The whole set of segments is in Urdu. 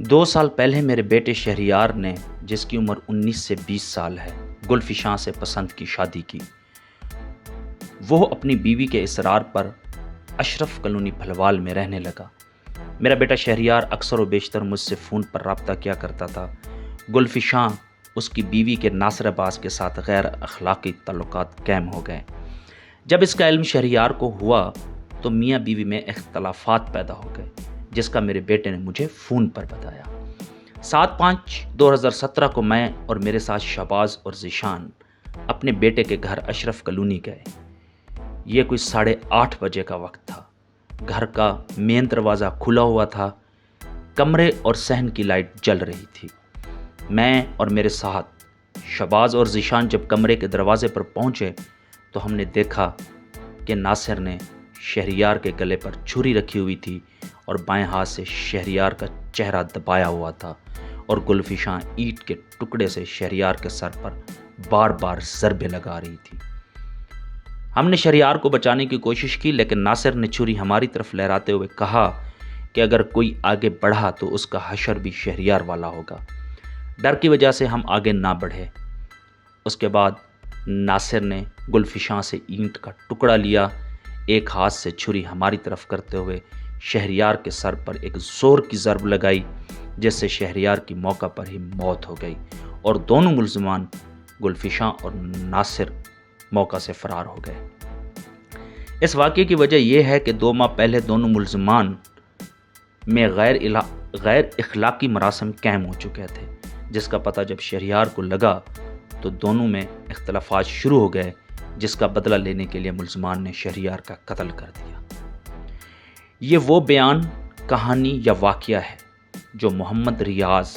2 سال پہلے میرے بیٹے شہریار نے، جس کی عمر 19 سے 20 سال ہے، گلفشاں سے پسند کی شادی کی۔ وہ اپنی بیوی کے اصرار پر اشرف کالونی بھلوال میں رہنے لگا۔ میرا بیٹا شہریار اکثر و بیشتر مجھ سے فون پر رابطہ کیا کرتا تھا۔ گلفشاں اس کی بیوی کے ناصر عباس کے ساتھ غیر اخلاقی تعلقات قائم ہو گئے۔ جب اس کا علم شہریار کو ہوا تو میاں بیوی میں اختلافات پیدا ہو گئے، جس کا میرے بیٹے نے مجھے فون پر بتایا۔ 7/5/2017 کو میں اور میرے ساتھ شہباز اور ذیشان اپنے بیٹے کے گھر اشرف کالونی گئے۔ یہ کوئی 8:30 بجے کا وقت تھا۔ گھر کا مین دروازہ کھلا ہوا تھا، کمرے اور صحن کی لائٹ جل رہی تھی۔ میں اور میرے ساتھ شہباز اور ذیشان جب کمرے کے دروازے پر پہنچے تو ہم نے دیکھا کہ ناصر نے شہریار کے گلے پر چھری رکھی ہوئی تھی اور بائیں ہاتھ سے شہریار کا چہرہ دبایا ہوا تھا، اور گلفشاں اینٹ کے ٹکڑے سے شہریار کے سر پر بار بار ضربیں لگا رہی تھی۔ ہم نے شہریار کو بچانے کی کوشش کی، لیکن ناصر نے چھری ہماری طرف لہراتے ہوئے کہا کہ اگر کوئی آگے بڑھا تو اس کا حشر بھی شہریار والا ہوگا۔ ڈر کی وجہ سے ہم آگے نہ بڑھے۔ اس کے بعد ناصر نے گلفشاں سے اینٹ کا ٹکڑا لیا، ایک ہاتھ سے چھری ہماری طرف کرتے ہوئے شہریار کے سر پر ایک زور کی ضرب لگائی، جس سے شہریار کی موقع پر ہی موت ہو گئی، اور دونوں ملزمان گلفشاں اور ناصر موقع سے فرار ہو گئے۔ اس واقعے کی وجہ یہ ہے کہ 2 ماہ پہلے دونوں ملزمان میں غیر اخلاقی مراسم قائم ہو چکے تھے، جس کا پتہ جب شہریار کو لگا تو دونوں میں اختلافات شروع ہو گئے، جس کا بدلہ لینے کے لیے ملزمان نے شہریار کا قتل کر دیا۔ یہ وہ بیان، کہانی یا واقعہ ہے جو محمد ریاض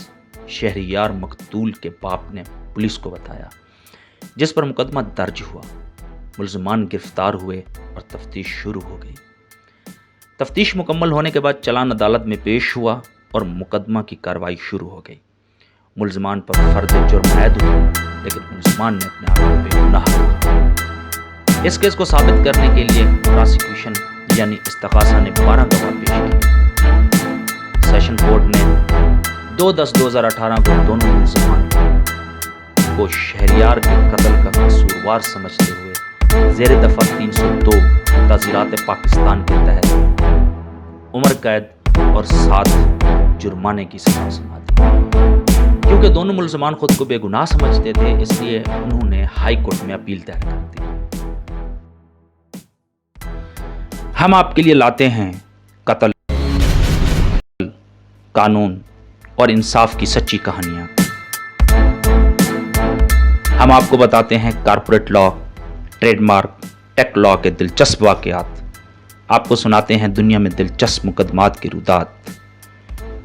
شہریار مقتول کے باپ نے پولیس کو بتایا، جس پر مقدمہ درج ہوا۔ ملزمان گرفتار ہوئے اور تفتیش شروع ہو گئی۔ تفتیش مکمل ہونے کے بعد چلان عدالت میں پیش ہوا اور مقدمہ کی کارروائی شروع ہو گئی۔ ملزمان پر فرد جرم عائد ہوا، لیکن ملزمان نے اپنے آپ کو بے گناہ کہا۔ اس کیس کو ثابت کرنے کے لیے پراسیکیوشن یعنی استغاثہ نے 12 گواہ پیش کیے۔ سیشن کورٹ نے 2/10/2018 کو دونوں ملزمان کو شہریار کے قتل کا قصوروار سمجھتے ہوئے زیر دفعہ 302 تعزیرات پاکستان کے تحت عمر قید اور 7 جرمانے کی سزا سنا دی۔ کیونکہ دونوں ملزمان خود کو بے گناہ سمجھتے تھے، اس لیے انہوں نے ہائی کورٹ میں اپیل دائر کر دی۔ ہم آپ کے لیے لاتے ہیں قتل، قانون اور انصاف کی سچی کہانیاں۔ ہم آپ کو بتاتے ہیں کارپوریٹ لا، ٹریڈ مارک، ٹیک لا کے دلچسپ واقعات۔ آپ کو سناتے ہیں دنیا میں دلچسپ مقدمات کی رودات۔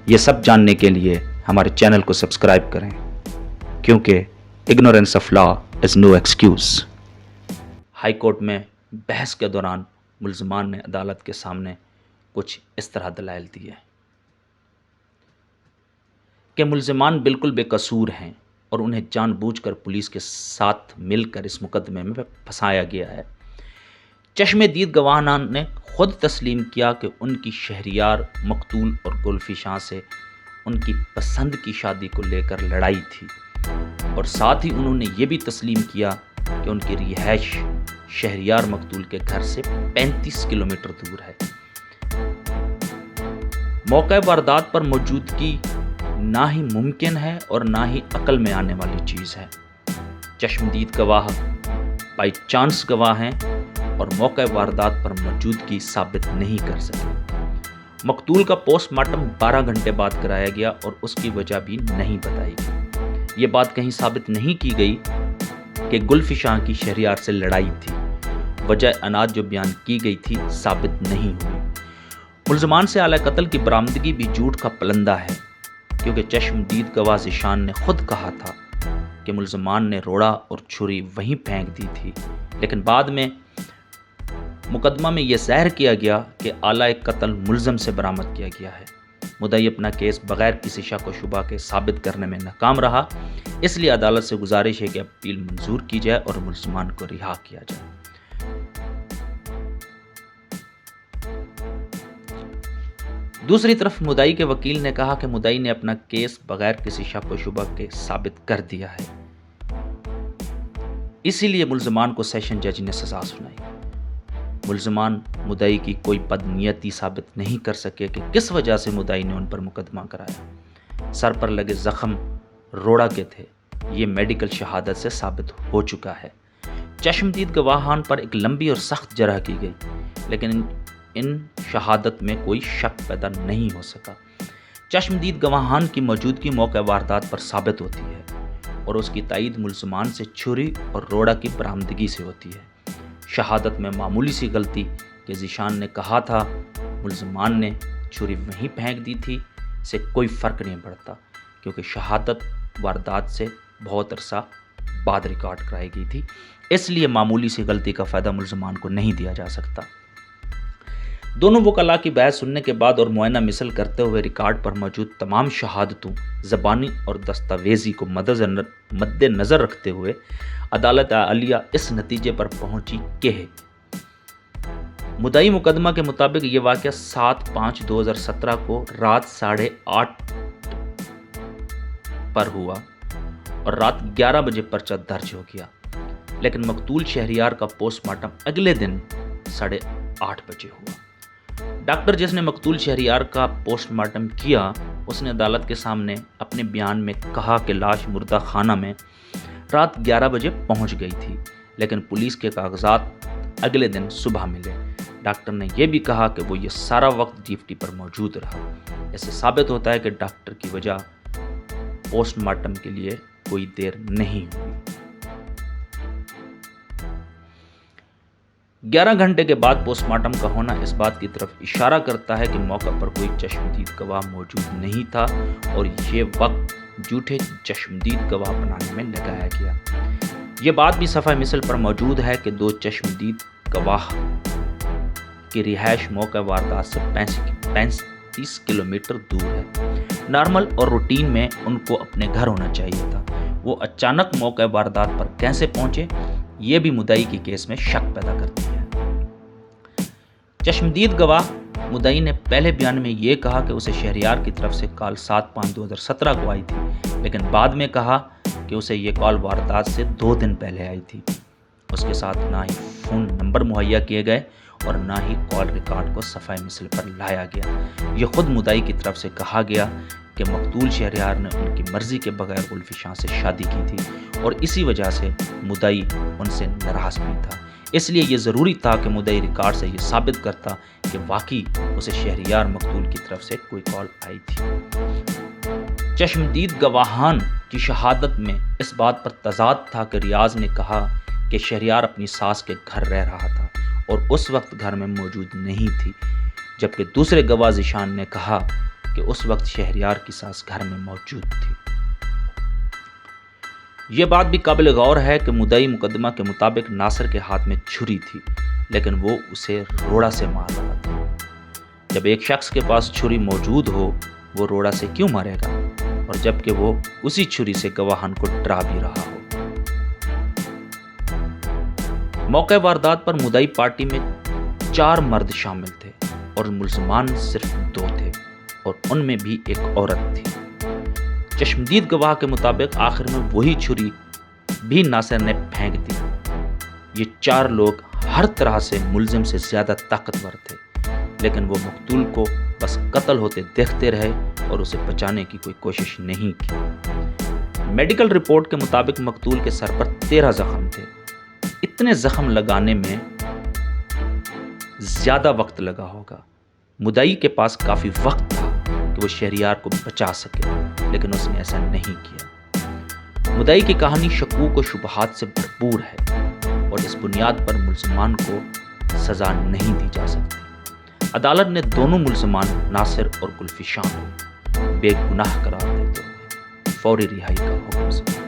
یہ سب جاننے کے لیے ہمارے چینل کو سبسکرائب کریں، کیونکہ ignorance of law is no excuse. High court میں بحث کے دوران ملزمان نے عدالت کے سامنے کچھ اس طرح دلائل دیے کہ ملزمان بالکل بے قصور ہیں اور انہیں جان بوجھ کر پولیس کے ساتھ مل کر اس مقدمے میں پھنسایا گیا ہے۔ چشم دید گواہان نے خود تسلیم کیا کہ ان کی شہریار مقتول اور گلفشاں سے ان کی پسند کی شادی کو لے کر لڑائی تھی، اور ساتھ ہی انہوں نے یہ بھی تسلیم کیا کہ ان کی رہائش شہریار مقتول کے گھر سے 35 کلومیٹر دور ہے۔ موقع واردات پر موجودگی نہ ہی ممکن ہے اور نہ ہی عقل میں آنے والی چیز ہے۔ چشمدید گواہ بائی چانس گواہ ہیں اور موقع واردات پر موجودگی ثابت نہیں کر سکے۔ مقتول کا پوسٹ مارٹم 12 گھنٹے بعد کرایا گیا اور اس کی وجہ بھی نہیں بتائی گئی۔ یہ بات کہیں ثابت نہیں کی گئی کہ گلفشاں کی شہریار سے لڑائی تھی۔ وجہ اناج جو بیان کی گئی تھی ثابت نہیں ہوئی۔ ملزمان سے آلہ قتل کی برآمدگی بھی جھوٹ کا پلندہ ہے، کیونکہ چشمدید گواہ ذیشان نے خود کہا تھا کہ ملزمان نے روڑا اور چھری وہیں پھینک دی تھی، لیکن بعد میں مقدمہ میں یہ ظاہر کیا گیا کہ آلہ قتل ملزم سے برآمد کیا گیا ہے۔ مدعی اپنا کیس بغیر کسی شک و شبہ کے ثابت کرنے میں ناکام رہا، اس لیے عدالت سے گزارش ہے کہ اپیل منظور کی جائے اور ملزمان کو رہا کیا جائے۔ دوسری طرف مدعی کے وکیل نے کہا کہ مدعی نے اپنا کیس بغیر کسی شک و شبہ کے ثابت کر دیا ہے، اسی لیے ملزمان کو سیشن جج نے سزا سنائی۔ ملزمان مدعی کی کوئی بدنیتی ثابت نہیں کر سکے کہ کس وجہ سے مدعی نے ان پر مقدمہ کرایا۔ سر پر لگے زخم روڑا کے تھے، یہ میڈیکل شہادت سے ثابت ہو چکا ہے۔ چشمدید گواہان پر ایک لمبی اور سخت جرح کی گئی، لیکن ان شہادت میں کوئی شک پیدا نہیں ہو سکا۔ چشمدید گواہان کی موجودگی موقع واردات پر ثابت ہوتی ہے اور اس کی تائید ملزمان سے چھری اور روڑا کی برآمدگی سے ہوتی ہے۔ شہادت میں معمولی سی غلطی کہ ذیشان نے کہا تھا ملزمان نے چھری وہیں پھینک دی تھی سے کوئی فرق نہیں پڑتا، کیونکہ شہادت واردات سے بہت عرصہ بعد ریکارڈ کرائی گئی تھی، اس لیے معمولی سی غلطی کا فائدہ ملزمان کو نہیں دیا جا سکتا۔ دونوں وکلاء کی بحث سننے کے بعد اور معائنہ مثل کرتے ہوئے ریکارڈ پر موجود تمام شہادتوں، زبانی اور دستاویزی کو مد نظر رکھتے ہوئے عدالت عالیہ اس نتیجے پر پہنچی کہ مدعی مقدمہ کے مطابق یہ واقعہ 7/5/2017 کو رات 8:30 پر ہوا اور رات 11 بجے پرچہ درج ہو گیا، لیکن مقتول شہریار کا پوسٹ مارٹم اگلے دن 8:30 بجے ہوا۔ ڈاکٹر جس نے مقتول شہریار کا پوسٹ مارٹم کیا، اس نے عدالت کے سامنے اپنے بیان میں کہا کہ لاش مردہ خانہ میں رات 11 بجے پہنچ گئی تھی، لیکن پولیس کے کاغذات اگلے دن صبح ملے۔ ڈاکٹر نے یہ بھی کہا کہ وہ یہ سارا وقت ڈیوٹی پر موجود رہا۔ اس سے ثابت ہوتا ہے کہ ڈاکٹر کی وجہ پوسٹ مارٹم کے لیے کوئی دیر نہیں ہوئی۔ 11 گھنٹے کے بعد پوسٹ مارٹم کا ہونا اس بات کی طرف اشارہ کرتا ہے کہ موقع پر کوئی چشمدید گواہ موجود نہیں تھا اور یہ وقت جھوٹے چشمدید گواہ بنانے میں لگایا گیا۔ یہ بات بھی صفحہ مثل پر موجود ہے کہ 2 چشمدید گواہ کی رہائش موقع واردات سے 35 کلومیٹر دور ہے۔ نارمل اور روٹین میں ان کو اپنے گھر ہونا چاہیے تھا، وہ اچانک موقع واردات پر کیسے پہنچے، یہ بھی مدعی کی کیس میں شک پیدا کرتی ہے۔ چشمدید گواہ مدعی نے پہلے بیان میں یہ کہا کہ اسے شہریار کی طرف سے کال 7/5/2017 کو آئی تھی، لیکن بعد میں کہا کہ اسے یہ کال واردات سے 2 دن پہلے آئی تھی۔ اس کے ساتھ نہ ہی فون نمبر مہیا کیے گئے اور نہ ہی کال ریکارڈ کو صفحہ مثل پر لایا گیا۔ یہ خود مدعی کی طرف سے کہا گیا کہ مقتول شہریار نے ان کی مرضی کے بغیر گلفی شاہ سے شادی کی تھی اور اسی وجہ سے مدعی ان سے ناراض بھی تھا۔ اس لیے یہ ضروری تھا کہ مدعی ریکارڈ سے یہ ثابت کرتا کہ واقعی اسے شہریار مقتول کی طرف سے کوئی کال آئی تھی۔ چشمدید گواہان کی شہادت میں اس بات پر تضاد تھا کہ ریاض نے کہا کہ شہریار اپنی ساس کے گھر رہ رہا تھا اور اس وقت گھر میں موجود نہیں تھی، جبکہ دوسرے گواہ ذیشان نے کہا کہ اس وقت شہریار کی ساس گھر میں موجود تھی۔ یہ بات بھی قابل غور ہے کہ مدعی مقدمہ کے مطابق ناصر کے ہاتھ میں چھری تھی، لیکن وہ اسے روڑا سے مار رہا تھا۔ جب ایک شخص کے پاس چھری موجود ہو، وہ روڑا سے کیوں مارے گا، اور جبکہ وہ اسی چھری سے گواہان کو ڈرا بھی رہا ہو۔ موقع واردات پر مدعی پارٹی میں 4 مرد شامل تھے اور ملزمان صرف 2 تھے، اور ان میں بھی ایک عورت تھی۔ چشمدید گواہ کے مطابق آخر میں وہی چھری بھی ناصر نے پھینک دی۔ یہ 4 لوگ ہر طرح سے ملزم سے زیادہ طاقتور تھے، لیکن وہ مقتول کو بس قتل ہوتے دیکھتے رہے اور اسے بچانے کی کوئی کوشش نہیں کی۔ میڈیکل رپورٹ کے مطابق مقتول کے سر پر 13 زخم تھے۔ اتنے زخم لگانے میں زیادہ وقت لگا ہوگا۔ مدعی کے پاس کافی وقت تھا کہ وہ شہریار کو بچا سکے، لیکن اس نے ایسا نہیں کیا۔ مدعی کی کہانی شکوک و شبہات سے بھرپور ہے اور اس بنیاد پر ملزمان کو سزا نہیں دی جا سکتی۔ عدالت نے دونوں ملزمان ناصر اور گلفی شاہ کو بے گناہ قرار دیتے ہوئے فوری رہائی کا حکم سنا۔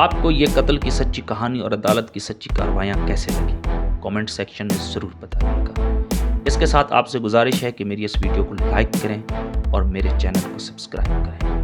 آپ کو یہ قتل کی سچی کہانی اور عدالت کی سچی کارروائیاں کیسے لگی؟ کامنٹ سیکشن میں ضرور بتائیے گا۔ اس کے ساتھ آپ سے گزارش ہے کہ میری اس ویڈیو کو لائک کریں اور میرے چینل کو سبسکرائب کریں۔